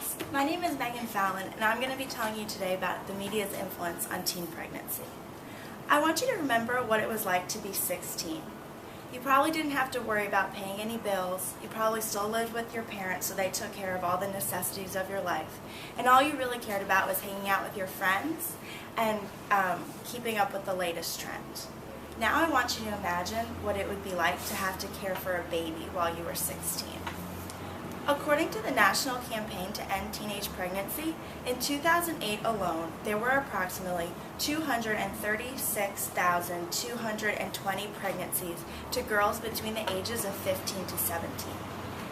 class. My name is Megan Fallon, and I'm going to be telling you today about the media's influence on teen pregnancy. I want you to remember what it was like to be 16. You probably didn't have to worry about paying any bills. You probably still lived with your parents, so they took care of all the necessities of your life. And all you really cared about was hanging out with your friends and keeping up with the latest trend. Now I want you to imagine what it would be like to have to care for a baby while you were 16. According to the National Campaign to End Teenage Pregnancy, in 2008 alone, there were approximately 236,220 pregnancies to girls between the ages of 15 to 17.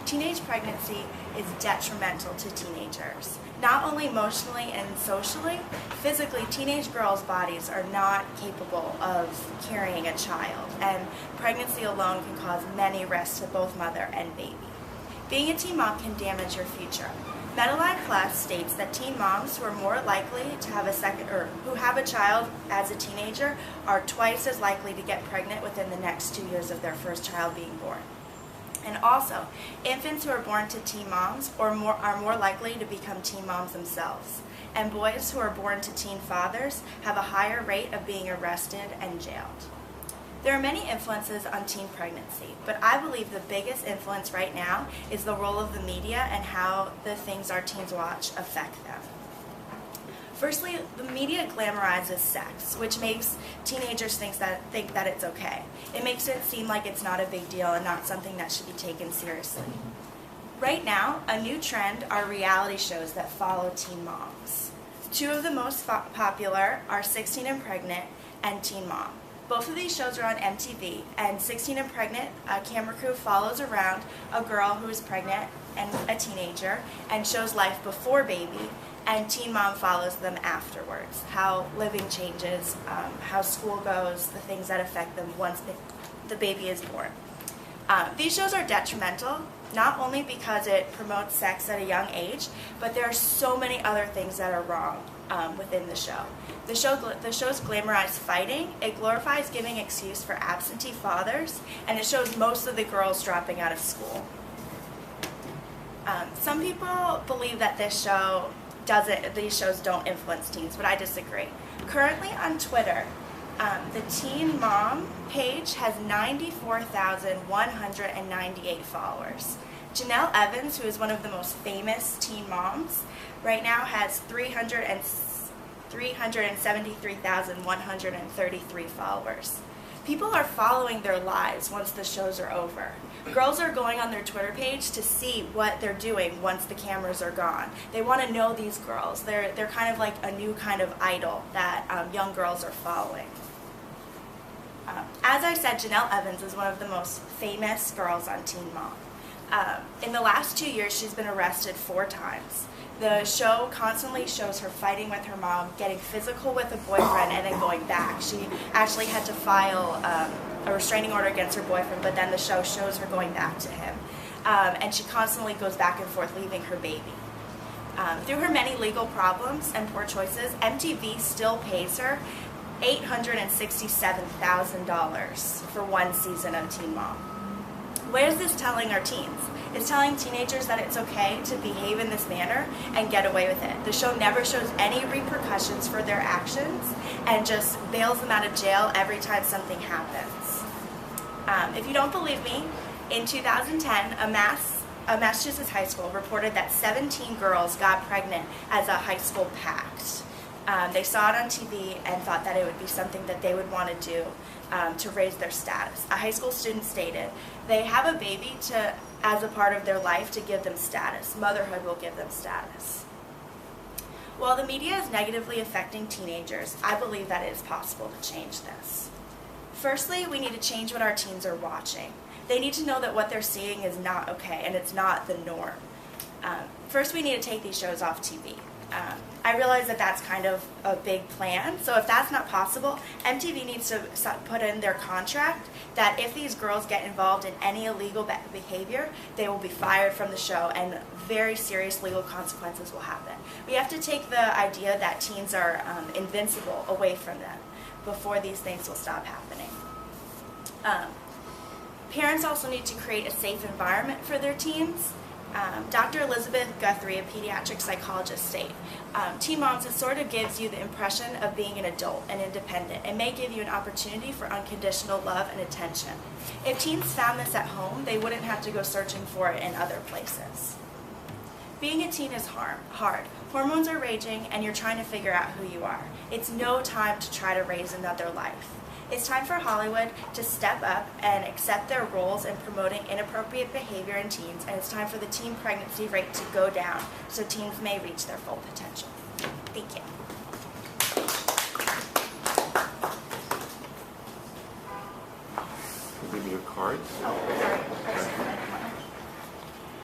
Teenage pregnancy is detrimental to teenagers. Not only emotionally and socially, physically, teenage girls' bodies are not capable of carrying a child, and pregnancy alone can cause many risks to both mother and baby. Being a teen mom can damage your future. Medline Plus states that teen moms who are more likely to have who have a child as a teenager are twice as likely to get pregnant within the next 2 years of their first child being born. And also, infants who are born to teen moms are more likely to become teen moms themselves. And boys who are born to teen fathers have a higher rate of being arrested and jailed. There are many influences on teen pregnancy, but I believe the biggest influence right now is the role of the media and how the things our teens watch affect them. Firstly, the media glamorizes sex, which makes teenagers think that it's okay. It makes it seem like it's not a big deal and not something that should be taken seriously. Right now, a new trend are reality shows that follow teen moms. Two of the most popular are 16 and Pregnant and Teen Mom. Both of these shows are on MTV, and 16 and Pregnant, a camera crew follows around a girl who is pregnant and a teenager and shows life before baby, and Teen Mom follows them afterwards, how living changes, how school goes, the things that affect them once the baby is born. These shows are detrimental, not only because it promotes sex at a young age, but there are so many other things that are wrong within the show. The shows glamorize fighting, it glorifies giving excuse for absentee fathers, and it shows most of the girls dropping out of school. Some people believe that these shows don't influence teens, but I disagree. Currently on Twitter, the Teen Mom page has 94,198 followers. Janelle Evans, who is one of the most famous teen moms, right now has 373,133 followers. People are following their lives once the shows are over. Girls are going on their Twitter page to see what they're doing once the cameras are gone. They want to know these girls. They're kind of like a new kind of idol that young girls are following. As I said, Janelle Evans is one of the most famous girls on Teen Mom. In the last 2 years, she's been arrested 4 times. The show constantly shows her fighting with her mom, getting physical with a boyfriend, and then going back. She actually had to file a restraining order against her boyfriend, but then the show shows her going back to him. And she constantly goes back and forth, leaving her baby. Through her many legal problems and poor choices, MTV still pays her $867,000 for one season of Teen Mom. What is this telling our teens? It's telling teenagers that it's okay to behave in this manner and get away with it. The show never shows any repercussions for their actions and just bails them out of jail every time something happens. If you don't believe me, in 2010, a Massachusetts high school reported that 17 girls got pregnant as a high school pact. They saw it on TV and thought that it would be something that they would want to do to raise their status. A high school student stated, they have a baby as a part of their life to give them status. Motherhood will give them status. While the media is negatively affecting teenagers, I believe that it is possible to change this. Firstly, we need to change what our teens are watching. They need to know that what they're seeing is not okay and it's not the norm. First, we need to take these shows off TV. I realize that that's kind of a big plan, so if that's not possible, MTV needs to put in their contract that if these girls get involved in any illegal behavior, they will be fired from the show and very serious legal consequences will happen. We have to take the idea that teens are invincible away from them before these things will stop happening. Parents also need to create a safe environment for their teens. Dr. Elizabeth Guthrie, a pediatric psychologist, states, teen moms, it sort of gives you the impression of being an adult and independent and may give you an opportunity for unconditional love and attention. If teens found this at home, they wouldn't have to go searching for it in other places. Being a teen is hard. Hormones are raging and you're trying to figure out who you are. It's no time to try to raise another life. It's time for Hollywood to step up and accept their roles in promoting inappropriate behavior in teens, and it's time for the teen pregnancy rate to go down so teens may reach their full potential. Thank you. Give me your cards. Oh, sorry.